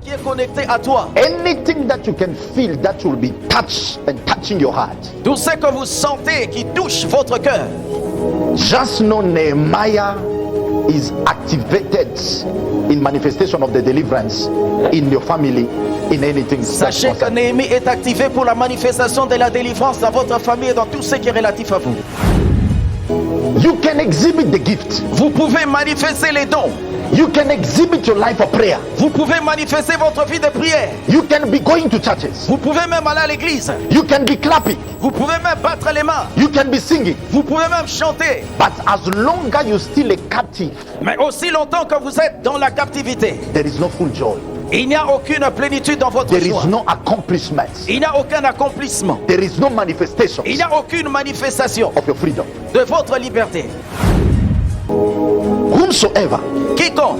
qui est connecté à toi. Anything that you can feel that will be touched and touching your heart. Tout ce que vous sentez qui touche votre cœur. Just know Nehemiah is activated in manifestation of the deliverance in your family, in anything. Sachez que Néhémie est activé pour la manifestation de la délivrance dans votre famille et dans tout ce qui est relatif à vous. You can exhibit the gift. Vous pouvez manifester les dons. You can exhibit your life of prayer. Vous pouvez manifester votre vie de prière. You can be going to churches. Vous pouvez même aller à l'église. You can be clapping. Vous pouvez même battre les mains. You can be singing. Vous pouvez même chanter. But as long as you're still a captive, Mais aussi longtemps que vous êtes dans la captivité, there is no full joy. il n'y a aucune plénitude dans votre There joie. is no accomplishment. Il n'y a aucun accomplissement. There is no manifestation Il n'y a aucune manifestation of your freedom. de votre liberté. Whomsoever Quiconque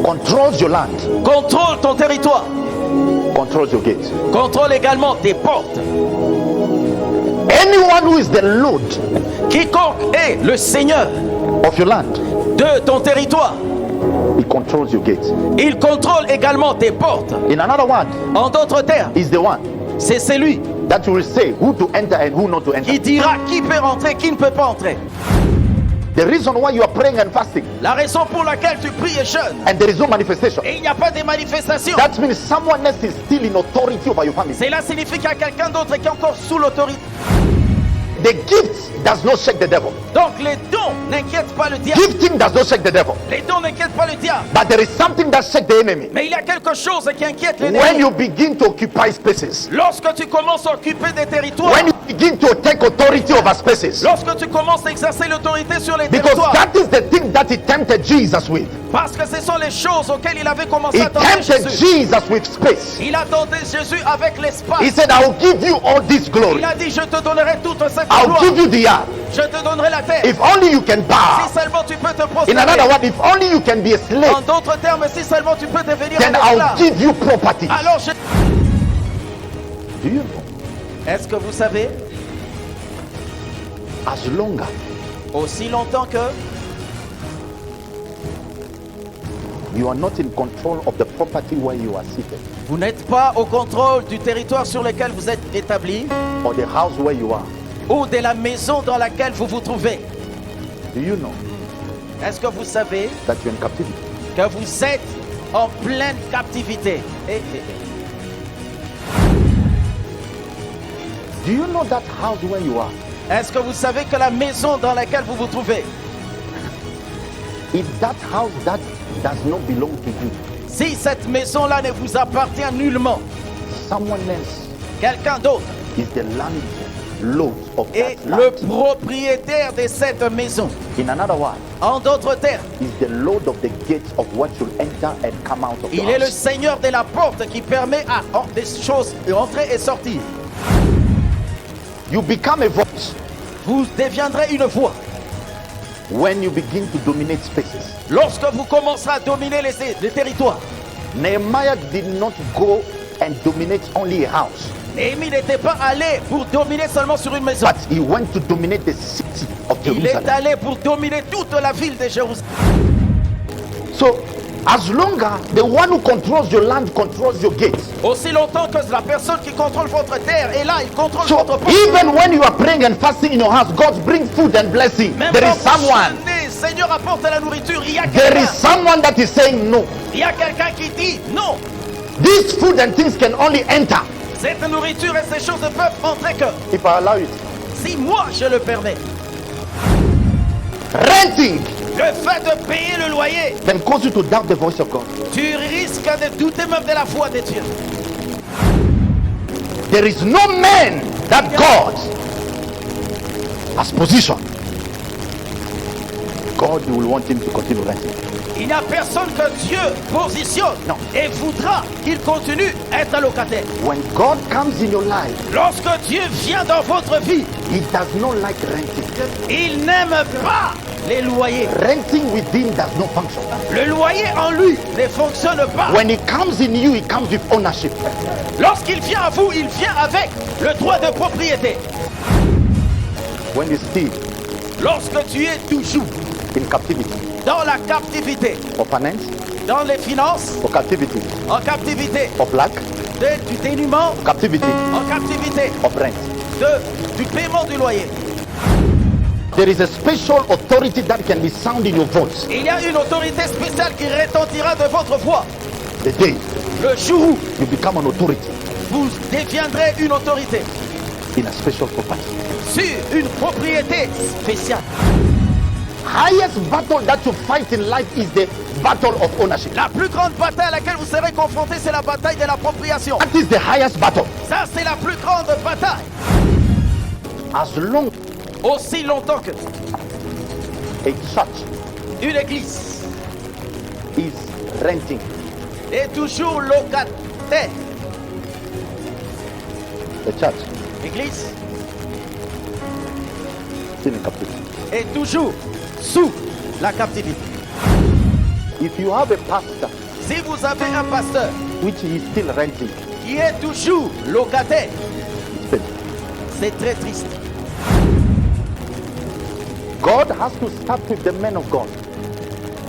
controls your land, contrôle ton territoire, controls your gate. contrôle également tes portes. Anyone who is the Lord Quiconque est le Seigneur of your land, de ton territoire, he controls your gate. il contrôle également tes portes. In another word, En d'autres termes, is the one c'est celui that will say who to enter and who not to enter. qui dira qui peut rentrer, qui ne peut pas entrer. The reason why you are praying and fasting La raison pour laquelle tu pries et jeûnes and there is no manifestation, et il n'y a pas de manifestation, that means someone else is still in authority over your family. cela signifie qu'il y a quelqu'un d'autre qui est encore sous l'autorité. The gift does not shake the devil. Donc les dons n'inquiètent pas le diable. Gifting does not shake the devil. Les dons n'inquiètent pas le diable. But there is something that shakes the enemy. Mais il y a quelque chose qui inquiète When l'ennemi. you begin to occupy spaces, Lorsque tu commences à occuper des territoires, when you begin to take authority over spaces, lorsque tu commences à exercer l'autorité sur les because territoires, that is the thing that he tempted Jesus with. parce que ce sont les choses auxquelles il avait commencé He à tenter tempted Jésus. Jesus with space. Il a tenté Jésus avec l'espace. He said, I will give you all this glory. Il a dit, je te donnerai toute cette I'll gloire. give you the earth. Je te donnerai la terre. If only you can bow. Si seulement tu peux te In another prosterner. word, if only you can be a En slave, d'autres termes, si seulement tu peux devenir then un I'll esclave. give you property. Alors, Do you know? est-ce que vous savez, As long as aussi longtemps que you are not in control of the property where you are seated, vous n'êtes pas au contrôle du territoire sur lequel vous êtes établi, or the house where you are, ou de la maison dans laquelle vous vous trouvez, do you know est-ce que vous savez that you're in captivity? que vous êtes en pleine captivité? Do you know that house where you are? Est-ce que vous savez que la maison dans laquelle vous vous trouvez, If that house that does not belong to you, si cette maison-là ne vous appartient nullement, someone else quelqu'un d'autre is the landlord of est that le land. propriétaire de cette maison. In another word, En d'autres termes, is the lord of the gates of what should enter and come out of il your est le house. Seigneur de la porte qui permet à des choses d'entrer et sortir. You become a voice Vous deviendrez une voix when you begin to dominate spaces. lorsque vous commencerez à dominer les territoires. Nehemiah did not go and dominate only a house, Néhémie n'était pas allé pour dominer seulement sur une maison. but he went to dominate the city of Il est Jerusalem. allé pour dominer toute la ville de Jérusalem. So, as long as the one who controls your land controls your gates. Aussi longtemps que la personne qui contrôle votre terre est là, il contrôle So, votre porte. even when you are praying and fasting in your house, God brings food and blessing. Même There quand is someone. vous jeûnez, Seigneur apporte la nourriture. Il y a There is quelqu'un. someone that is saying no. Il y a quelqu'un qui dit non. These food and things can only enter Cette nourriture et ces choses ne peuvent entrer que if I allow it. si moi je le permets. Renting Le fait de payer le loyer, can cause you to doubt the voice of God. tu risques de douter même de la foi de Dieu. There is no man that God has positioned. God will want him to continue renting. Il n'y a personne que Dieu positionne Non. et voudra qu'il continue à être locataire. When God comes in your life, Lorsque Dieu vient dans votre vie, he does not like renting. il n'aime pas les loyers. Renting within does not function. Le loyer en lui ne fonctionne pas. When he comes in you, he comes with ownership. Lorsqu'il vient à vous, il vient avec le droit de propriété. When you still Lorsque tu es toujours in captivity dans la captivité of finance, dans les finances, of captivity, en captivité, of lack, du dénuement, captivity, en captivité, of rent. du paiement du loyer. There is a special authority that can be sound in your voice. Il y a une autorité spéciale qui retentira de votre voix. The day Le jour où you become an authority vous deviendrez une autorité in a special property. sur une propriété spéciale. Highest battle that you fight in life is the battle of ownership. La plus grande bataille à laquelle vous serez confrontés, c'est la bataille de l'appropriation. That is the highest battle. Ça, c'est la plus grande bataille. As long Aussi longtemps que a church une église is renting, est toujours locataire, the church l'église still in captivity. est toujours sous la captivité. If you have a pastor Si vous avez un pasteur which is still renting, qui est toujours locataire, it's painful. c'est très triste. God has to start with the men of God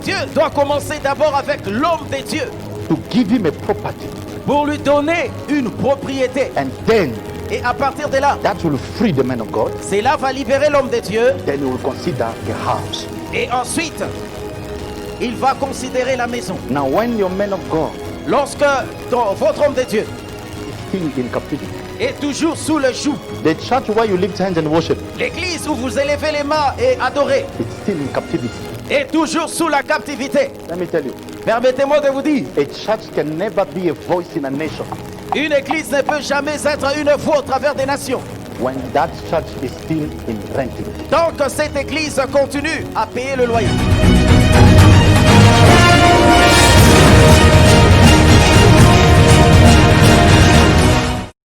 Dieu doit commencer d'abord avec l'homme de Dieu to give him a property, pour lui donner une propriété. and then Et à partir de là, that will free the men of God. cela va libérer l'homme de Dieu. Then he will consider the house. Et ensuite, il va considérer la maison. Now, when your men of God Lorsque votre homme de Dieu is still in captivity, est toujours sous le joug, the church where you lift hands and worship, l'église où vous élevez les mains et adorez it's still in captivity. est toujours sous la captivité. Let me tell you, Permettez-moi de vous dire, a church can never be a voice in a nation une église ne peut jamais être une voix au travers des nations. when that church is still in renting. Tant que cette église continue à payer le loyer.